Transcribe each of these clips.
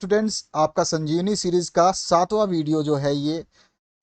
Students, आपका संजीवनी series का 7वां video जो है ये,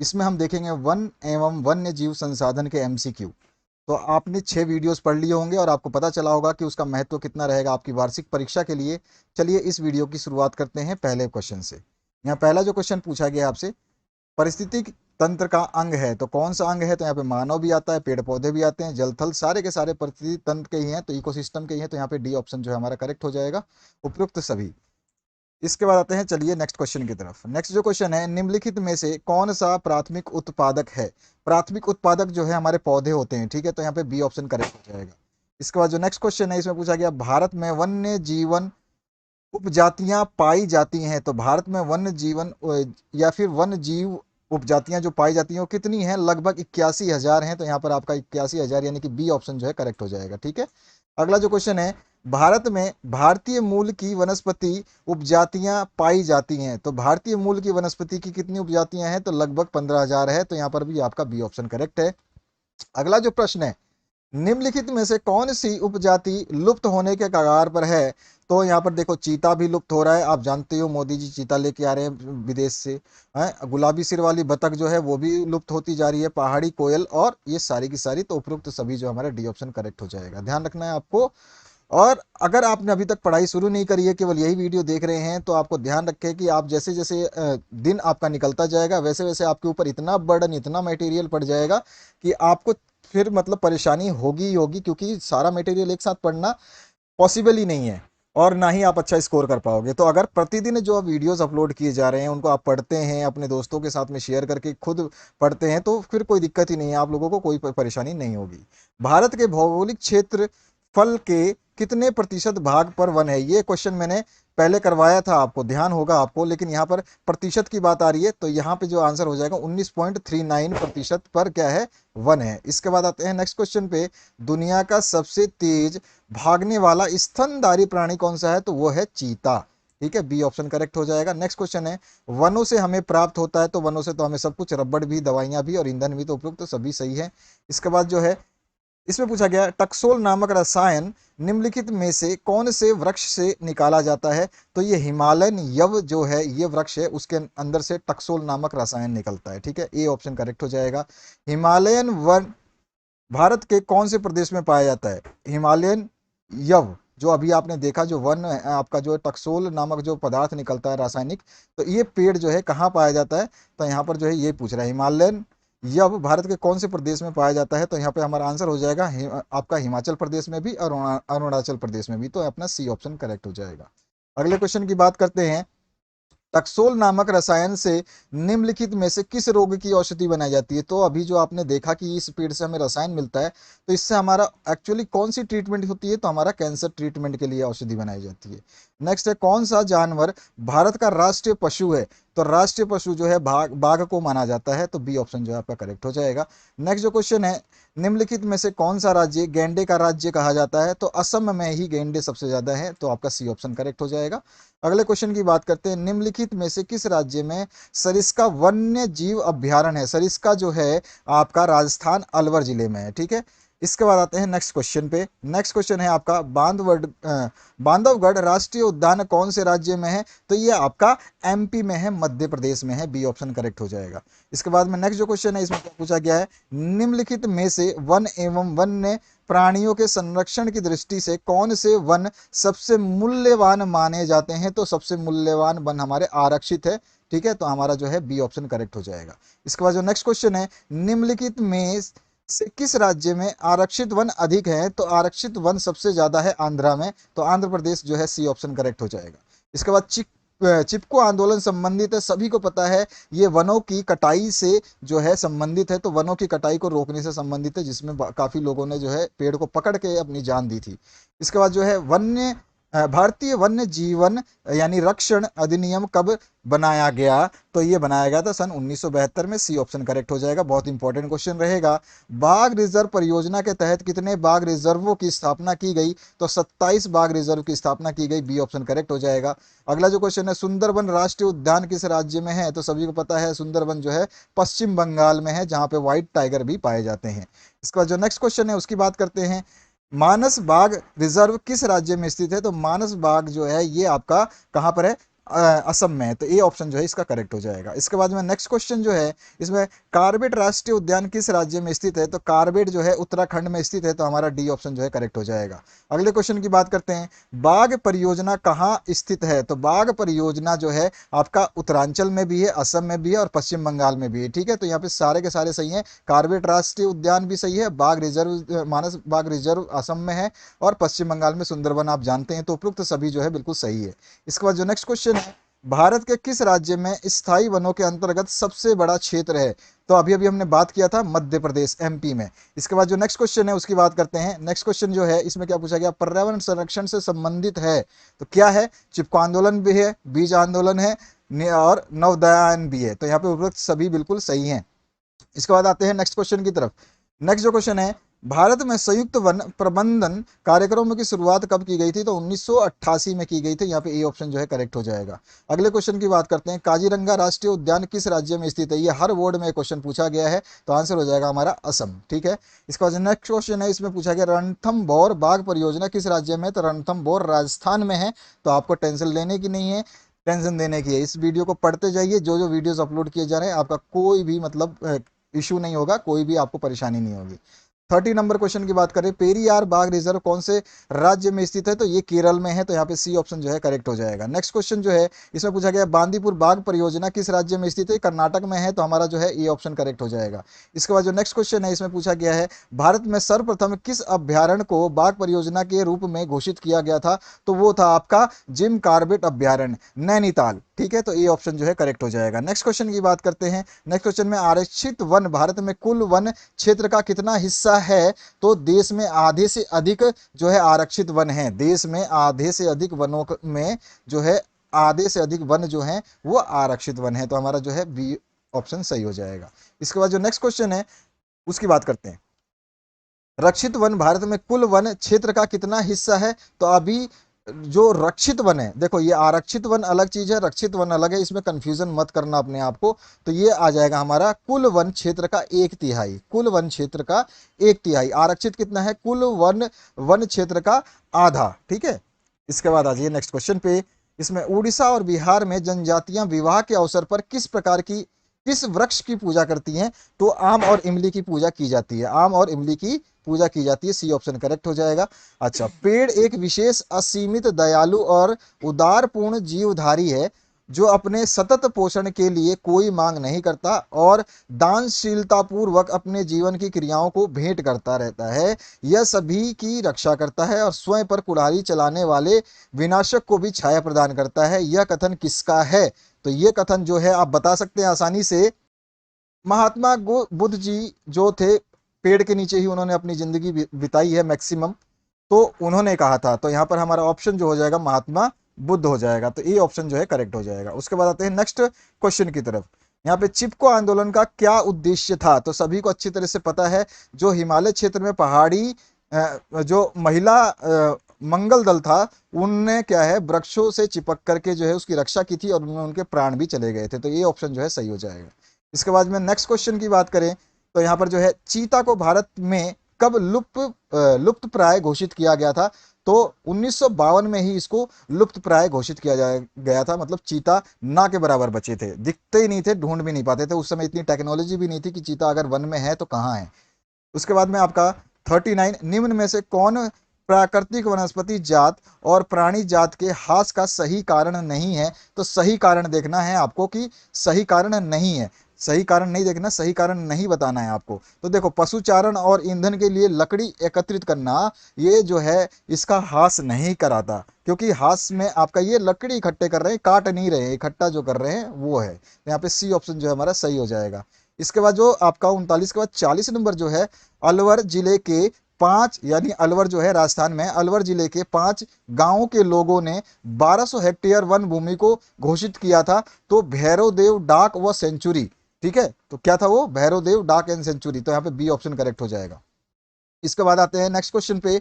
इसमें हम देखेंगे वन एवं वन्य जीव संसाधन के एमसीक्यू। तो आपने 6 वीडियोस पढ़ लिए होंगे और आपको पता चला होगा कि उसका महत्व कितना रहेगा आपकी वार्षिक परीक्षा के लिए। चलिए इस वीडियो की शुरुआत करते हैं पहले क्वेश्चन से। यहाँ पहला जो क्वेश्चन पूछा गया आपसे, परिस्थितिक तंत्र का अंग है तो कौन सा अंग है? तो यहाँ पे मानव भी आता है, पेड़ पौधे भी आते हैं, जल थल सारे के सारे परिस्थिति तंत्र के ही हैं, तो इकोसिस्टम के ही हैं। तो यहाँ पे डी ऑप्शन जो है हमारा करेक्ट हो जाएगा, उपयुक्त सभी। इसके बाद आते हैं, चलिए नेक्स्ट क्वेश्चन की तरफ। नेक्स्ट जो क्वेश्चन है, निम्नलिखित में से कौन सा प्राथमिक उत्पादक है? प्राथमिक उत्पादक जो है हमारे पौधे होते हैं, ठीक है, तो यहाँ पे बी ऑप्शन करेक्ट हो जाएगा। इसके बाद जो नेक्स्ट क्वेश्चन है, इसमें पूछा गया भारत में वन्य जीवन उपजातियां पाई जाती हैं, तो भारत में वन्य जीवन या फिर वन्य जीव उपजातियां जो पाई जाती हैं वो कितनी हैं? लगभग 81,000 हैं। तो यहाँ पर आपका 81,000 यानी कि बी ऑप्शन जो है करेक्ट हो जाएगा, ठीक है। अगला जो क्वेश्चन है, भारत में भारतीय मूल की वनस्पति उपजातियां पाई जाती हैं, तो भारतीय मूल की वनस्पति की कितनी उपजातियां हैं? तो लगभग 15,000 है। तो यहाँ पर भी आपका बी ऑप्शन करेक्ट है। अगला जो प्रश्न है, निम्नलिखित में से कौन सी उपजाति लुप्त होने के कगार पर है? तो यहाँ पर देखो, चीता भी लुप्त हो रहा है, आप जानते हो मोदी जी चीता लेके आ रहे हैं विदेश से। हैं, गुलाबी सिर वाली बतख जो है वो भी लुप्त होती जा रही है, पहाड़ी कोयल, और ये सारी की सारी, तो उपयुक्त सभी जो हमारा डी ऑप्शन करेक्ट हो जाएगा। ध्यान रखना है आपको। और अगर आपने अभी तक पढ़ाई शुरू नहीं करी है, केवल यही वीडियो देख रहे हैं, तो आपको ध्यान रखें कि आप जैसे जैसे दिन आपका निकलता जाएगा वैसे वैसे आपके ऊपर इतना बर्डन, इतना मटेरियल पड़ जाएगा कि आपको फिर मतलब परेशानी होगी ही होगी, क्योंकि सारा मटेरियल एक साथ पढ़ना पॉसिबल ही नहीं है और ना ही आप अच्छा स्कोर कर पाओगे। तो अगर प्रतिदिन जो वीडियोस अपलोड किए जा रहे हैं उनको आप पढ़ते हैं, अपने दोस्तों के साथ में शेयर करके खुद पढ़ते हैं, तो फिर कोई दिक्कत ही नहीं है, आप लोगों को कोई परेशानी नहीं होगी। भारत के भौगोलिक क्षेत्र फल के कितने प्रतिशत भाग पर वन है? ये क्वेश्चन मैंने पहले करवाया था, आपको ध्यान होगा आपको, लेकिन यहाँ पर प्रतिशत की बात आ रही है, तो यहाँ पे जो आंसर हो जाएगा 19.39% पर क्या है? वन है। इसके बाद आते हैं नेक्स्ट क्वेश्चन पे, दुनिया का सबसे तेज भागने वाला स्तनधारी प्राणी कौन सा है? तो वो है चीता, ठीक है, बी ऑप्शन करेक्ट हो जाएगा। नेक्स्ट क्वेश्चन है, वनों से हमें प्राप्त होता है, तो वनों से तो हमें सब कुछ, रबड़ भी, दवाइयां भी और ईंधन भी, तो उपयुक्त तो सभी सही है। इसके बाद जो है, इसमें पूछा गया टक्सोल नामक रसायन निम्नलिखित में से कौन से वृक्ष से निकाला जाता है? तो ये हिमालयन यव जो है ये वृक्ष है, उसके अंदर से टक्सोल नामक रसायन निकलता है, ठीक है, ए ऑप्शन करेक्ट हो जाएगा। हिमालयन वन भारत के कौन से प्रदेश में पाया जाता है? हिमालयन यव जो अभी आपने देखा, जो वन है आपका, जो टक्सोल नामक जो पदार्थ निकलता है रासायनिक, तो ये पेड़ जो है कहाँ पाया जाता है? तो यहाँ पर जो है ये पूछ रहा है, हिमालयन यह भारत के कौन से प्रदेश में पाया जाता है? तो यहाँ पे हमारा आंसर हो जाएगा आपका हिमाचल प्रदेश में भी और अरुणाचल प्रदेश में भी, तो अपना सी ऑप्शन करेक्ट हो जाएगा। अगले क्वेश्चन की बात करते हैं, टक्सोल नामक रसायन से निम्नलिखित में से किस रोग की औषधि बनाई जाती है? तो अभी जो आपने देखा कि इस पेड़ से हमें रसायन मिलता है, तो इससे हमारा एक्चुअली कौन सी ट्रीटमेंट होती है? तो हमारा कैंसर ट्रीटमेंट के लिए औषधि बनाई जाती है। नेक्स्ट है, कौन सा जानवर भारत का राष्ट्रीय पशु है? तो राष्ट्रीय पशु जो है बाघ को माना जाता है, तो बी ऑप्शन जो है आपका करेक्ट हो जाएगा। नेक्स्ट जो क्वेश्चन है, निम्नलिखित में से कौन सा राज्य गैंडे का राज्य कहा जाता है? तो असम में ही गैंडे सबसे ज्यादा है, तो आपका सी ऑप्शन करेक्ट हो जाएगा। अगले क्वेश्चन की बात करते हैं, निम्नलिखित में से किस राज्य में सरिस्का वन्य जीव अभ्यारण्य है? सरिस्का जो है आपका राजस्थान अलवर जिले में है, ठीक है। इसके बाद आते हैं नेक्स्ट क्वेश्चन पे। नेक्स्ट क्वेश्चन है आपका, बांधवगढ़ राष्ट्रीय उद्यान कौन से राज्य में है? तो ये आपका एमपी में है, मध्य प्रदेश में है, बी ऑप्शन करेक्ट हो जाएगा। इसके बाद में नेक्स्ट जो क्वेश्चन है, इसमें क्या पूछा गया है, निम्नलिखित में से वन एवं वन्य प्राणियों के संरक्षण की दृष्टि से कौन से वन सबसे मूल्यवान माने जाते हैं? तो सबसे मूल्यवान वन हमारे आरक्षित है, ठीक है, तो हमारा जो है बी ऑप्शन करेक्ट हो जाएगा। इसके बाद जो नेक्स्ट क्वेश्चन है, निम्नलिखित में से किस राज्य में आरक्षित वन अधिक है? तो आरक्षित वन सबसे ज्यादा है आंध्रा में, तो आंध्र प्रदेश जो है सी ऑप्शन करेक्ट हो जाएगा। इसके बाद चिपको आंदोलन संबंधित है, सभी को पता है ये वनों की कटाई से जो है संबंधित है, तो वनों की कटाई को रोकने से संबंधित है, जिसमें काफी लोगों ने जो है पेड़ को पकड़ के अपनी जान दी थी। इसके बाद जो है भारतीय वन्य जीवन यानी रक्षण अधिनियम कब बनाया गया? तो ये बनाया गया था सन 1972 में, सी ऑप्शन करेक्ट हो जाएगा। बहुत इंपॉर्टेंट क्वेश्चन रहेगा। बाघ रिजर्व परियोजना के तहत कितने बाघ रिजर्वों की स्थापना की गई? तो 27 बाघ रिजर्व की स्थापना की गई, बी ऑप्शन करेक्ट हो जाएगा। अगला जो क्वेश्चन है, सुंदरबन राष्ट्रीय उद्यान किस राज्य में है? तो सभी को पता है सुंदरबन जो है पश्चिम बंगाल में है, जहां पे व्हाइट टाइगर भी पाए जाते हैं। इसका जो नेक्स्ट क्वेश्चन है उसकी बात करते हैं, मानस बाघ रिजर्व किस राज्य में स्थित है? तो मानस बाघ जो है ये आपका कहां पर है? असम में है। तो ए ऑप्शन जो है इसका करेक्ट हो जाएगा। इसके बाद में नेक्स्ट क्वेश्चन जो है इसमें, कार्बेट राष्ट्रीय उद्यान किस राज्य में स्थित है? तो कार्बेट जो है उत्तराखंड में स्थित है, तो हमारा डी ऑप्शन जो है करेक्ट हो जाएगा। अगले क्वेश्चन की बात करते हैं, बाघ परियोजना कहाँ स्थित है? तो बाघ परियोजना जो है आपका उत्तरांचल में भी है, असम में भी है और पश्चिम बंगाल में भी है। ठीक है, तो यहाँ पे सारे के सारे सही हैं। कार्बेट राष्ट्रीय उद्यान भी सही है, बाघ रिजर्व, मानस बाघ रिजर्व असम में है और पश्चिम बंगाल में सुंदरवन आप जानते हैं। तो उपयुक्त सभी जो है बिल्कुल सही है। इसके बाद जो नेक्स्ट क्वेश्चन है, भारत के किस राज्य में स्थायी वनों के अंतर्गत सबसे बड़ा क्षेत्र है? तो अभी अभी हमने बात किया था मध्य प्रदेश, एमपी में। इसके बाद जो नेक्स्ट क्वेश्चन है उसकी बात करते हैं। नेक्स्ट क्वेश्चन जो है इसमें क्या पूछा गया, पर्यावरण संरक्षण से संबंधित है, तो क्या है? चिपको आंदोलन भी है, बीज आंदोलन है और नवोदयान भी है। तो यहाँ पे उपरोक्त सभी बिल्कुल सही हैं। इसके बाद आते हैं नेक्स्ट क्वेश्चन की तरफ। नेक्स्ट जो क्वेश्चन है, भारत में संयुक्त वन प्रबंधन कार्यक्रमों की शुरुआत कब की गई थी? तो 1988 में की गई थी। यहाँ पे ए ऑप्शन जो है करेक्ट हो जाएगा। अगले क्वेश्चन की बात करते हैं, काजीरंगा राष्ट्रीय उद्यान किस राज्य में स्थित है? ये हर बोर्ड में क्वेश्चन पूछा गया है, तो आंसर हो जाएगा हमारा असम। ठीक है, इसके बाद नेक्स्ट क्वेश्चन है, इसमें पूछा गया रणथंभौर बाघ परियोजना किस राज्य में? तो रणथंभौर राजस्थान में है। तो आपको टेंशन लेने की नहीं है, टेंशन देने की है। इस वीडियो को पढ़ते जाइए, जो जो वीडियोस अपलोड किए जा रहे हैं आपका कोई भी मतलब इशू नहीं होगा, कोई भी आपको परेशानी नहीं होगी। 30 नंबर क्वेश्चन की बात करें, पेरियार बाघ रिजर्व कौन से राज्य में स्थित है? तो ये केरल में है। तो यहाँ पे सी ऑप्शन जो है करेक्ट हो जाएगा। नेक्स्ट क्वेश्चन जो है इसमें पूछा गया, बांदीपुर बाघ परियोजना किस राज्य में स्थित है? कर्नाटक में है। तो हमारा जो है ये ऑप्शन करेक्ट हो जाएगा। इसके बाद जो नेक्स्ट क्वेश्चन है इसमें पूछा गया है, भारत में सर्वप्रथम किस अभ्यारण्य को बाघ परियोजना के रूप में घोषित किया गया था? तो वो था आपका जिम कार्बेट अभ्यारण्य, नैनीताल। ठीक है, तो ये ऑप्शन जो है करेक्ट हो जाएगा। नेक्स्ट क्वेश्चन की बात करते हैं। नेक्स्ट क्वेश्चन में, आरक्षित वन भारत में कुल वन क्षेत्र का कितना हिस्सा है? तो देश में आधे से अधिक जो है आरक्षित वन है। देश में आधे से अधिक वनों में जो है आधे से अधिक वन जो है वो आरक्षित वन है। तो हमारा जो है बी ऑप्शन सही हो जाएगा। इसके बाद जो नेक्स्ट क्वेश्चन है उसकी बात करते हैं, रक्षित वन भारत में कुल वन क्षेत्र का कितना हिस्सा है? तो अभी जो रक्षित वन है, देखो ये आरक्षित वन अलग चीज है, रक्षित वन अलग है, इसमें कंफ्यूजन मत करना अपने आप को। तो ये आ जाएगा हमारा कुल वन क्षेत्र का 1/3, कुल वन क्षेत्र का 1/3। आरक्षित कितना है? कुल वन वन क्षेत्र का आधा। ठीक है, इसके बाद आ जाइए नेक्स्ट क्वेश्चन पे। इसमें उड़ीसा और बिहार में जनजातियां विवाह के अवसर पर किस वृक्ष की पूजा करती हैं? तो आम और इमली की पूजा की जाती है, आम और इमली की पूजा की जाती है। सी ऑप्शन करेक्ट हो जाएगा। अच्छा, पेड़ एक विशेष असीमित दयालु और उदारपूर्ण जीवधारी है जो अपने सतत पोषण के लिए कोई मांग नहीं करता और दानशीलता पूर्वक अपने जीवन की क्रियाओं को भेंट करता रहता है। यह सभी की रक्षा करता है और स्वयं पर कुल्हाड़ी चलाने वाले विनाशक को भी छाया प्रदान करता है। यह कथन किसका है? तो ये कथन जो है आप बता सकते हैं आसानी से, महात्मा बुद्ध जी जो थे, पेड़ के नीचे ही उन्होंने अपनी जिंदगी बिताई है मैक्सिमम, तो उन्होंने कहा था। तो यहाँ पर हमारा ऑप्शन जो हो जाएगा महात्मा बुद्ध हो जाएगा। तो ये ऑप्शन जो है करेक्ट हो जाएगा। उसके बाद आते हैं नेक्स्ट क्वेश्चन की तरफ। यहाँ पे चिपको आंदोलन का क्या उद्देश्य था? तो सभी को अच्छी तरह से पता है, जो हिमालय क्षेत्र में पहाड़ी जो महिला मंगल दल था, उनने क्या है वृक्षों से चिपक करके जो है उसकी रक्षा की थी और उनमें उनके प्राण भी चले गए थे। तो ये ऑप्शन जो है सही हो जाएगा। इसके बाद में नेक्स्ट क्वेश्चन की बात करें तो यहाँ पर जो है चीता को भारत में कब लुप्त प्राय घोषित किया गया था? तो 1952 में ही इसको लुप्त प्राय घोषित किया गया था। मतलब चीता ना के बराबर बचे थे, दिखते ही नहीं थे, ढूंढ भी नहीं पाते थे। उस समय इतनी टेक्नोलॉजी भी नहीं थी कि चीता अगर वन में है तो कहाँ है। उसके बाद में आपका 39, निम्न में से कौन प्राकृतिक वनस्पति जात और प्राणी जात के ह्रास का सही कारण नहीं है? तो सही कारण देखना है आपको कि सही कारण नहीं है, सही कारण नहीं देखना, सही कारण नहीं बताना है आपको। तो देखो, पशुचारण और ईंधन के लिए लकड़ी एकत्रित करना, ये जो है इसका ह्रास नहीं कराता, क्योंकि ह्रास में आपका ये लकड़ी इकट्ठे कर रहे हैं, काट नहीं रहे हैं, इकट्ठा जो कर रहे हैं वो है। तो यहाँ पे सी ऑप्शन जो है हमारा सही हो जाएगा। इसके बाद जो आपका 39 के बाद 40 नंबर जो है, अलवर जिले के 5, यानी अलवर जो है राजस्थान में, अलवर जिले के 5 गांवों के लोगों ने 1200 हेक्टेयर वन भूमि को घोषित किया था। तो भैरवदेव डाक व सेंचुरी, ठीक है, तो क्या था वो? भैरवदेव डाक एंड सेंचुरी। तो यहाँ पे बी ऑप्शन करेक्ट हो जाएगा। इसके बाद आते हैं नेक्स्ट क्वेश्चन पे,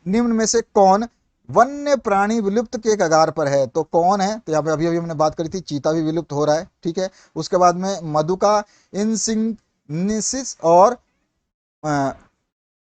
निम्न में से कौन वन्य प्राणी विलुप्त के कगार पर है? तो कौन है? तो यहाँ पे अभी अभी हमने बात करी थी, चीता भी विलुप्त हो रहा है। ठीक है, उसके बाद में मधुका इंसिग्निसिस और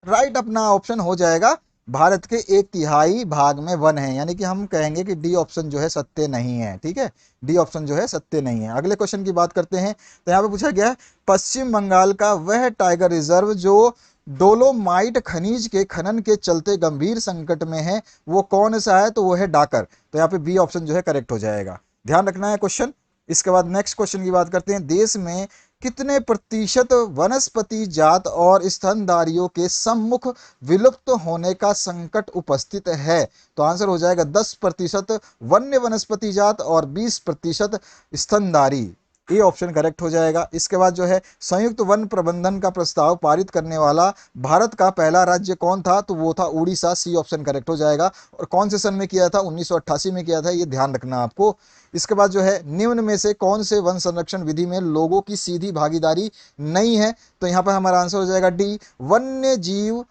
राइट अपना ऑप्शन हो जाएगा भारत के 1/3 भाग में वन है, यानी कि हम कहेंगे कि डी ऑप्शन जो है सत्य नहीं है। ठीक है, डी ऑप्शन जो है सत्य नहीं है। अगले क्वेश्चन की बात करते हैं। तो यहाँ पे पूछा गया है पश्चिम बंगाल का वह टाइगर रिजर्व जो डोलोमाइट खनिज के खनन के चलते गंभीर संकट में है, वो कौन सा है? तो वो है डाकर। तो यहाँ पे बी ऑप्शन जो है करेक्ट हो जाएगा, ध्यान रखना है क्वेश्चन। इसके बाद नेक्स्ट क्वेश्चन की बात करते हैं। देश में कितने प्रतिशत वनस्पति जात और स्तनधारियों के सम्मुख विलुप्त होने का संकट उपस्थित है? तो आंसर हो जाएगा 10% वन्य वनस्पति जात और 20% स्तनधारी। ये ऑप्शन करेक्ट हो जाएगा। इसके बाद जो है संयुक्त वन प्रबंधन का प्रस्ताव पारित करने वाला भारत का पहला राज्य कौन था? तो वो था उड़ीसा। सी ऑप्शन करेक्ट हो जाएगा। और कौन से सन में किया था? 1988 में किया था, ये ध्यान रखना आपको। इसके बाद जो है निम्न में से कौन से वन संरक्षण विधि में लोगों की सीधी भागीदारी नहीं है? तो यहाँ पर हमारा आंसर हो जाएगा डी, वन्य जीव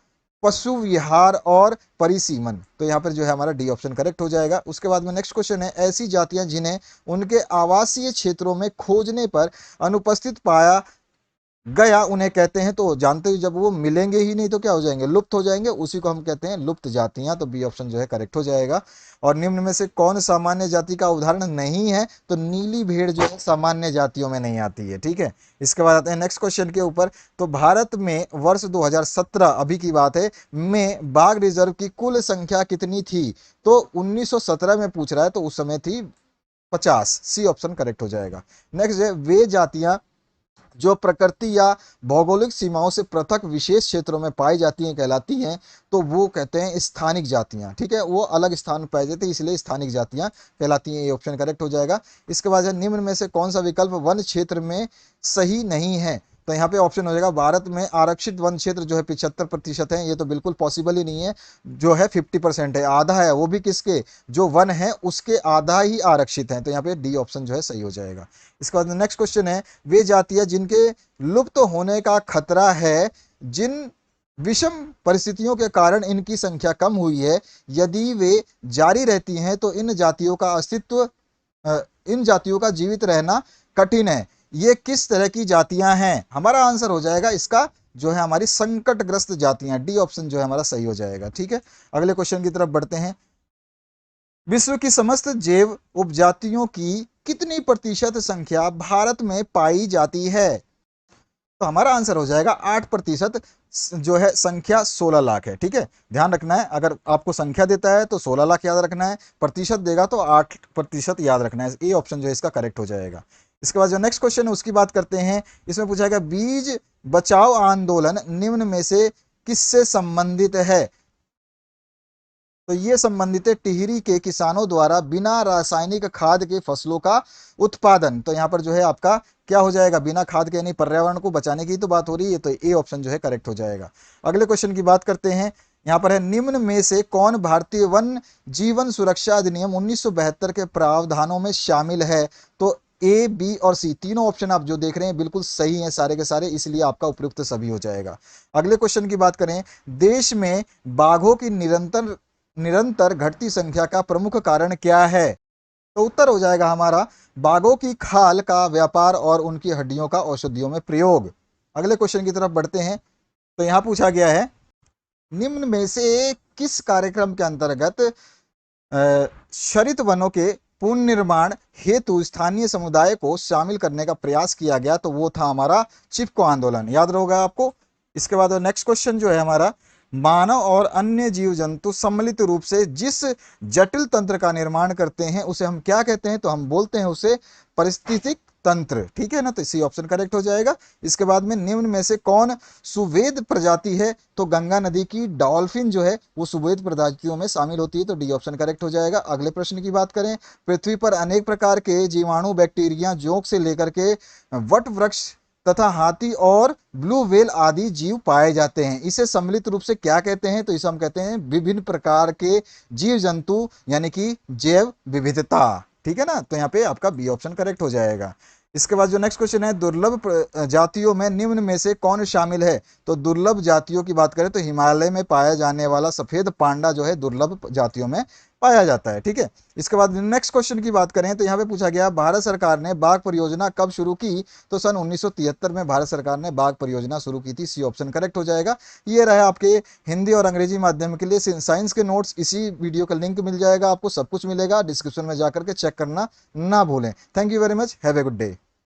पशु विहार और परिसीमन। तो यहाँ पर जो है हमारा डी ऑप्शन करेक्ट हो जाएगा। उसके बाद में नेक्स्ट क्वेश्चन है, ऐसी जातियां जिन्हें उनके आवासीय क्षेत्रों में खोजने पर अनुपस्थित पाया गया उन्हें कहते हैं? तो जानते हो जब वो मिलेंगे ही नहीं तो क्या हो जाएंगे? लुप्त हो जाएंगे, उसी को हम कहते हैं लुप्त जातियां। तो बी ऑप्शन जो है करेक्ट हो जाएगा। और निम्न में से कौन सामान्य जाति का उदाहरण नहीं है? तो नीली भेड़ जो है सामान्य जातियों में नहीं आती है। ठीक है, इसके बाद आते हैं नेक्स्ट क्वेश्चन के ऊपर। तो भारत में वर्ष 2017 अभी की बात है में बाघ रिजर्व की कुल संख्या कितनी थी? तो 1917 में पूछ रहा है, तो उस समय थी 50। सी ऑप्शन करेक्ट हो जाएगा। नेक्स्ट है, वे जातियां जो प्रकृति या भौगोलिक सीमाओं से पृथक विशेष क्षेत्रों में पाई जाती हैं कहलाती हैं? तो वो कहते हैं स्थानिक जातियां। ठीक है, वो अलग स्थान पाई जाती है, इसलिए स्थानिक जातियां कहलाती हैं। ये ऑप्शन करेक्ट हो जाएगा। इसके बाद है निम्न में से कौन सा विकल्प वन क्षेत्र में सही नहीं है? तो यहाँ पे ऑप्शन हो जाएगा भारत में आरक्षित वन क्षेत्र जो है 75% है। ये तो बिल्कुल पॉसिबल ही नहीं है। जो है 50% है, आधा है, वो भी किसके? जो वन है उसके आधा ही आरक्षित है। तो यहाँ पे डी ऑप्शन जो है सही हो जाएगा। इसके बाद नेक्स्ट क्वेश्चन है, वे जातियां जिनके लुप्त होने का खतरा है, जिन विषम परिस्थितियों के कारण इनकी संख्या कम हुई है, यदि वे जारी रहती हैं तो इन जातियों का अस्तित्व इन जातियों का जीवित रहना कठिन है। ये किस तरह की जातियां हैं? हमारा आंसर हो जाएगा इसका जो है हमारी संकटग्रस्त जातियां। डी ऑप्शन जो है हमारा सही हो जाएगा। ठीक है, अगले क्वेश्चन की तरफ बढ़ते हैं। विश्व की समस्त जैव उपजातियों की कितनी प्रतिशत संख्या भारत में पाई जाती है? तो हमारा आंसर हो जाएगा 8%। जो है संख्या 16 लाख है। ठीक है, ध्यान रखना है, अगर आपको संख्या देता है तो 16 लाख याद रखना है, प्रतिशत देगा तो 8% याद रखना है। ये ऑप्शन जो है इसका करेक्ट हो जाएगा। इसके बाद जो नेक्स्ट क्वेश्चन है उसकी बात करते हैं। इसमें पूछा गया बीज बचाओ आंदोलन निम्न में से किससे संबंधित है? तो ये संबंधित है टिहरी के किसानों द्वारा बिना रासायनिक खाद के फसलों का उत्पादन। तो यहाँ पर जो है आपका क्या हो जाएगा? बिना खाद के, यानी पर्यावरण को बचाने की तो बात हो रही है, तो ए ऑप्शन जो है करेक्ट हो जाएगा। अगले क्वेश्चन की बात करते हैं। यहाँ पर है निम्न में से कौन भारतीय वन जीवन सुरक्षा अधिनियम 1972 के प्रावधानों में शामिल है? तो ए, बी और सी तीनों ऑप्शन आप जो देख रहे हैं बिल्कुल सही हैं सारे के सारे, इसलिए आपका उपयुक्त सभी हो जाएगा। अगले क्वेश्चन की बात करें, देश में बाघों की निरंतर घटती संख्या का प्रमुख कारण क्या है? तो उत्तर हो जाएगा हमारा बाघों की खाल का व्यापार और उनकी हड्डियों का औषधियों में प्रयोग। अगले क्वेश्चन की तरफ बढ़ते हैं। तो यहां पूछा गया है निम्न में से किस कार्यक्रम के अंतर्गत शरित वनों के पुनर्निर्माण हेतु स्थानीय समुदाय को शामिल करने का प्रयास किया गया? तो वो था हमारा चिपको आंदोलन, याद रहेगा आपको। इसके बाद नेक्स्ट क्वेश्चन जो है हमारा, मानव और अन्य जीव जंतु सम्मिलित रूप से जिस जटिल तंत्र का निर्माण करते हैं उसे हम क्या कहते हैं? तो हम बोलते हैं उसे पारिस्थितिक तंत्र। ठीक है ना, तो इसी ऑप्शन करेक्ट हो जाएगा। इसके बाद में निम्न में से कौन सुवेद प्रजाति है? तो गंगा नदी की डॉल्फिन जो है वो सुवेद प्रजातियों में शामिल होती है। तो डी ऑप्शन करेक्ट हो जाएगा। अगले प्रश्न की बात करें, पृथ्वी पर अनेक प्रकार के जीवाणु बैक्टीरिया जोंक से लेकर के वट वृक्ष तथा हाथी और ब्लू व्हेल आदि जीव पाए जाते हैं, इसे सम्मिलित रूप से क्या कहते हैं? तो इसे हम कहते हैं विभिन्न प्रकार के जीव जंतु, यानी कि जैव विविधता। ठीक है ना, तो यहाँ पे आपका बी ऑप्शन करेक्ट हो जाएगा। इसके बाद जो नेक्स्ट क्वेश्चन है, दुर्लभ जातियों में निम्न में से कौन शामिल है? तो दुर्लभ जातियों की बात करें तो हिमालय में पाया जाने वाला सफेद पांडा जो है दुर्लभ जातियों में पाया जाता है। ठीक है, इसके बाद नेक्स्ट क्वेश्चन की बात करें तो यहाँ पे पूछा गया भारत सरकार ने बाघ परियोजना कब शुरू की, तो सन 1973 में भारत सरकार ने बाघ परियोजना शुरू की थी। सी ऑप्शन करेक्ट हो जाएगा। ये रहा आपके हिंदी और अंग्रेजी माध्यम के लिए साइंस के नोट्स, इसी वीडियो का लिंक मिल जाएगा आपको, सब कुछ मिलेगा डिस्क्रिप्शन में जाकर के चेक करना ना भूलें। Thank you very much, have a good day.